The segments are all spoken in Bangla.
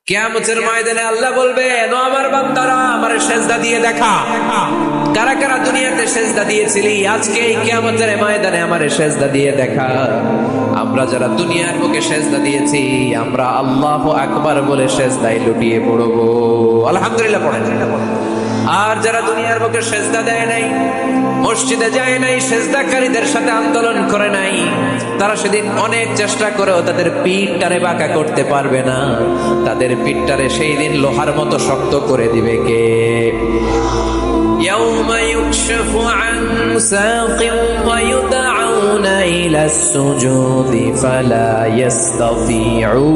কিয়ামতের ময়দানে আল্লাহ বলবেন, ও আমার বান্দারা আমারে সেজদা দিয়ে দেখা। কারা কারা দুনিয়াতে সেজদা দিয়েছিলি, আজকে এই কিয়ামতের ময়দানে আমারে সেজদা দিয়ে দেখা। আমরা যারা দুনিয়ার বুকে সেজদা দিয়েছি, আমরা আল্লাহু আকবার বলে সেজদায় লুটিয়ে পড়বো। আলহামদুলিল্লাহ পড়েন। আর যারা দুনিয়ার বুকে সেজদা দেয় নাই, মসজিদে যায় নাই, সেজদাকারীদের সাথে আন্দোলন করে নাই, তারা সেদিন অনেক চেষ্টা করেও তাদের পিঠটারে বাঁকা করতে পারবে না। তাদের পিঠটারে সেই দিন লোহার মতো শক্ত করে দিবে কে? يوم يكشف عن ساق ويدعون إلى السجود فلا يستطيعون।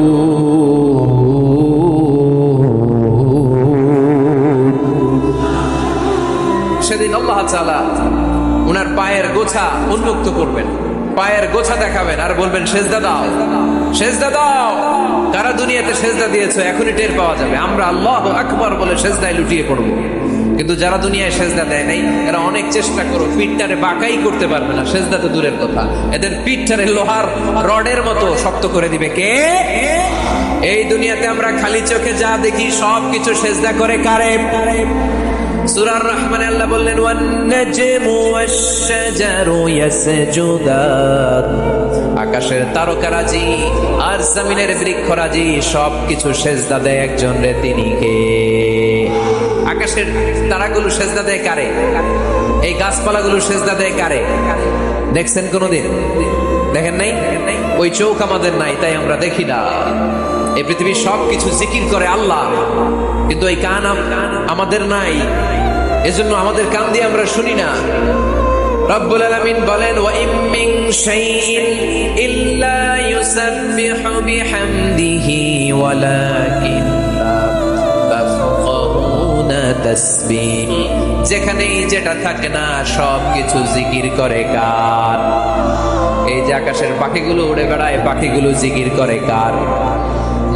সেদিন আল্লাহ তাআলা উনার পায়ের গোছা উন্মুক্ত করবেন, পায়ের গোছা দেখাবেন আর বলবেন, সেজদা দাও, সেজদা দাও। কারা দুনিয়াতে সেজদা দিয়েছো এখনই টের পাওয়া যাবে। আমরা আল্লাহু আকবার বলে সেজদায় লুটিয়ে পড়বো। কিন্তু যারা দুনিয়ায় সেজদা দেয় নাই, এরা অনেক চেষ্টা করো, পিঠটারে বাঁকাই করতে পারবে না। সেজদা তো দূরের কথা, এদের পিঠটারে লোহার রডের মতো শক্ত করে দিবে কে? এই দুনিয়াতে আমরা খালি চোখে যা দেখি সবকিছু সেজদা করে কারে? সূরা আর-রহমানে আল্লাহ বললেন, ওয়ান নাজমু ওয়াশ-শাজারু ইয়াসজুদান। আকাশের তারকারাজি আর জমিনের বৃক্ষরাজি সবকিছু সেজদা দেয় একজন রে, তিনি কে? আকাশের তারাগুলো সেজদা দেয় কারে? এই গাছপালাগুলো সেজদা দেয় কারে? দেখছেন কোনদিন? দেখেন নাই? ওই চোখ আমাদের নাই, তাই আমরা দেখি না। এই পৃথিবীর সবকিছু জিকির করে আল্লাহ, কিন্তু এই কান আমাদের নাই, এজন্য আমাদের কান দিয়ে আমরা শুনি না। রব্বুল আলামিন বলেন, ওয়া ইম মিন শাইইন ইল্লা ইউসাব্বিহু বিহামদিহি ওয়ালাকিন লা তাফকাহুনা তাসবিহ। যেখানেই যেটা থাকে না সবকিছু জিকির করে কার? এই যে আকাশের পাখিগুলো উড়ে বেড়ায়, পাখিগুলো জিকির করে কার?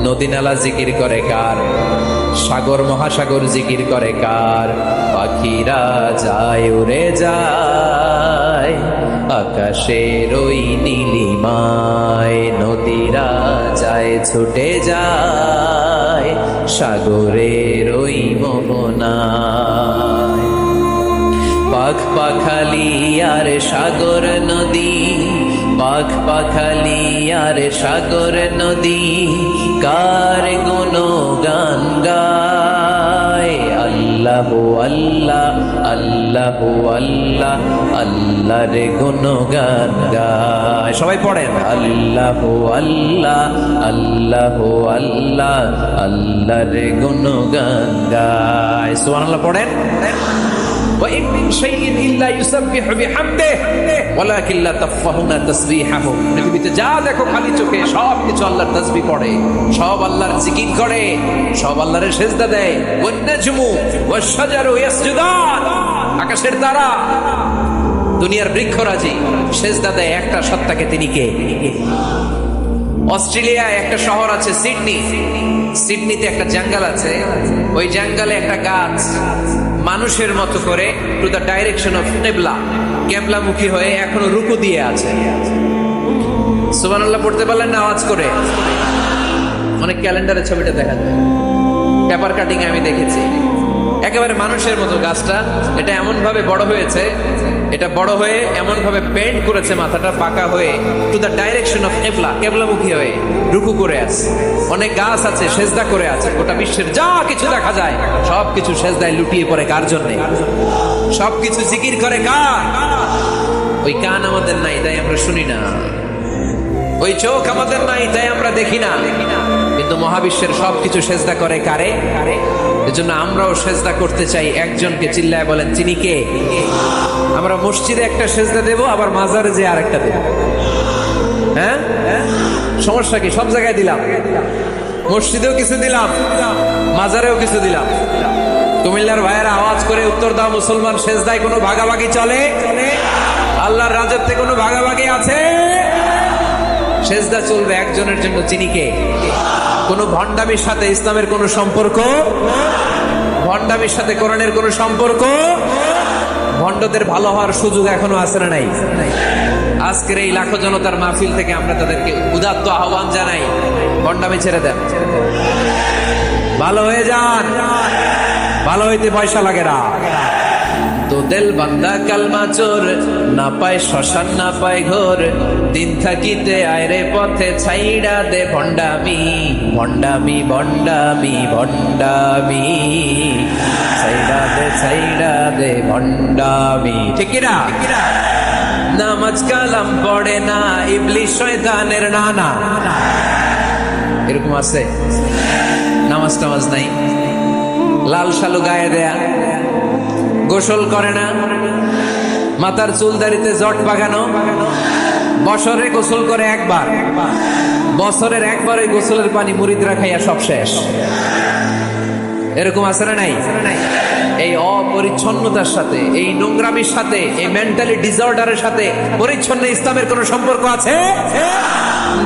নদী নালা জিকির করে কার? সাগর মহাসাগর জিকির করে কার? পাখিরা যায় উড়ে যায় আকাশের ওই নীলিমায়, নদীরা যায় ছুটে যায় সাগরের ওই মোহনায়। পাখ পাখালি আর সাগর নদী, পাখ পাখালি আর সাগর নদী কার গুণগান গায়? আল্লাহ আল্লাহ আল্লাহ আল্লাহ আল্লাহর গুণগান গায়। সবাই পড়েন, আল্লাহ আল্লাহ আল্লাহ আল্লাহ আল্লাহর গুণগান গায়। সুবহানাল্লাহ পড়েন। وَإِن مِّن شَيْءٍ إِلَّا يُسَبِّحُ بِحَمْدِهِ وَلَكِن لَّا تَفْقَهُونَ تَسْبِيحَهُ। পৃথিবীতে যা দেখো খালি চোখে সবকিছু আল্লাহর তাসবিহ পড়ে, সব আল্লাহর জিকির করে, সব আল্লাহর সেজদা দেয়। ওয়ান-নাজমু ওয়াশ-শাজারু ইয়াসজুদান। আকাশের তারা, দুনিয়ার বৃক্ষরাজি সেজদা দেয় একটা সত্তাকে, তিনি কে? অস্ট্রেলিয়ায় একটা শহর আছে সিডনি, সিডনিতে একটা জঙ্গল আছে। ওই জঙ্গলে একটা গাছ মানুষের মতো করে টু দ্য ডাইরেকশন অফ কিবলা, কিবলামুখী হয়ে এখনো রুকু দিয়ে আছে। সুবহানাল্লাহ পড়তে পারলেন না আওয়াজ করে? অনেক ক্যালেন্ডারের ছবিটা দেখা যায়, পেপার কাটিং আমি দেখেছি। একেবারে মানুষের মতো গাছটা, এটা এমন ভাবে বড় হয়েছে, এটা বড় হয়ে এমন ভাবে পেন্ট করেছে, মাথাটা পাকা হয়ে টু দ্য ডাইরেকশন অফ কিবলা, কিবলামুখী হয়ে রুকু করে আছে। অনেক গাছ আছে সেজদা করে আছে। গোটা বিশ্বের যা কিছু দেখা যায় সবকিছু সেজদায় লুটিয়ে পড়ে কার জন্য? সবকিছু জিকির করে কার? ওই কান আমাদের নাই, তাই আমরা শুনি না। ওই চোখ আমাদের নাই, তাই আমরা দেখি না। কিন্তু মহাবিশ্বের সবকিছু সেজদা করে কারে? এজন্য আমরাও সেজদা করতে চাই একজনকে। চিল্লায় বলেন, তিনি কে? আমরা মসজিদে একটা সেজদা দেব, আবার মাজারে যে আরেকটা দেব। হ্যাঁ, সমস্যা কি? সব জায়গায় দিলাম, মসজিদেও কিছু দিলাম, মাজারেও কিছু দিলাম। কুমিল্লার ভাইয়েরা আওয়াজ করে উত্তর দাও, মুসলমান সেজদায় কোনো ভাগাভাগি চলে? আল্লাহর রাজত্বে কোনো ভাগাভাগি আছে? সেজদা চলবে একজনের জন্য, যিনি কে? কোন ভণ্ডামির সাথে ইসলামের কোন সম্পর্ক, ভণ্ডামির সাথে কোরআনের কোন সম্পর্ক। ভণ্ডদের ভালো হওয়ার সুযোগ এখনো আছে না নাই? আজকের এই লাখো জনতার মাহফিল থেকে আমরা তাদেরকে উদাত্ত আহ্বান জানাই, ভণ্ডামি ছেড়ে দেন। ভালো হয়ে যান, ভালো হইতে পয়সা লাগে না। তো দিল বান্দা কালমা চোর, না পায় শ্মশান না পায় ঘোর, দিন থাকিতে আয়রে পথে ছাইড়া দে ভণ্ডামি, ভণ্ডামি ভণ্ডামি ভণ্ডামি, ছাইড়া দে ভণ্ডামি। ঠিক কিনা? নামাজ কালাম পড়ে না, ইবলিশ শয়তানের নানা। এরকম আছে, নামাজ টামাজ নাই, লাল শালু গায়ে দেয়া, গোসল করে না, মাথার চুল দাড়িতে জট বাগানো, বছরে গোসল করে একবার, বছরের একবার ওই গোসলের পানি মুরিদরা খাইয়া সব শেষ। এরকম আছে না নাই? এই অপরিচ্ছন্নতার সাথে, এই নোংরামির সাথে, এই মেন্টালি ডিসঅর্ডারের সাথে পরিচ্ছন্ন ইসলামের কোন সম্পর্ক আছে?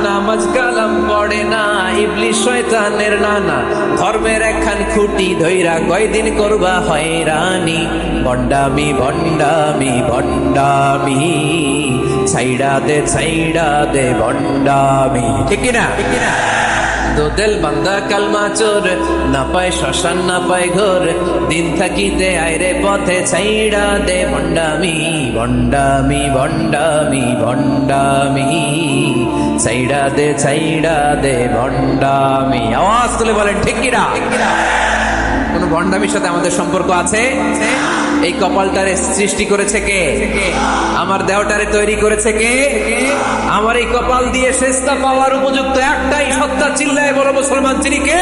নামাজ কালাম পড়ে না, ইবলিশ শয়তানের নানা, ধর্মের একখান খুঁটি ধইরা কয়দিন করবা হয়রানি, ভণ্ডামি ভণ্ডামি ভণ্ডামি, ছাইড়া দে ভণ্ডামি। ঠিক কিনা? তো দিল বান্দা কালমা চোর, না পায় শ্মশান না পায় ঘোর, দিন থাকিতে আইরে পথে ছাইড়া দে ভণ্ডামি, ভণ্ডামি ভণ্ডামি ভণ্ডামি, ছাইড়া দে ভণ্ডামি। আওয়াজ তুলে বলেন ঠিক কিনা? কোন ভণ্ডামির সাথে আমাদের সম্পর্ক আছে? এই কপালটারে সৃষ্টি করেছে কে? আমার দেহটারে তৈরি করেছে কে? আমার এই কপাল দিয়ে সেজদা পাওয়ার উপযুক্ত একটাই সত্তা, চিল্লায় বড় মুসলমান, তিনি কে?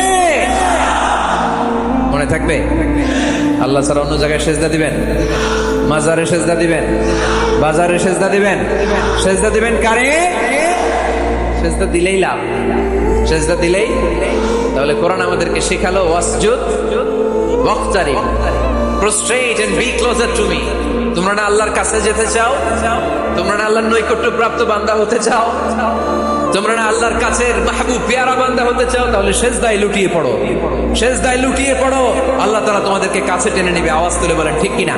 মনে থাকবে? আল্লাহ ছাড়া অন্য জায়গায় সেজদা দিবেন? মাজারে সেজদা দিবেন? বাজারে সেজদা দিবেন? সেজদা দিবেন কারে? সেজদা দিলেই লাভ, সেজদা দিলেই। তাহলে কোরআন আমাদেরকে শেখালো ওয়াসজুদ ওয়াক্তারিব, prostrate and be closer to me। তোমরা না আল্লাহর কাছে যেতে চাও? তোমরা না আল্লাহর নৈকট্য প্রাপ্ত বান্দা হতে চাও? তোমরা না আল্লাহর কাছের মাহবুব পেয়ারা বান্দা হতে চাও? তাহলে সেজদায় লুটিয়ে পড়ো, সেজদায় লুটিয়ে পড়ো, আল্লাহ তাআলা তোমাদেরকে কাছে টেনে নেবে। আওয়াজ তুলে বলেন ঠিক কিনা?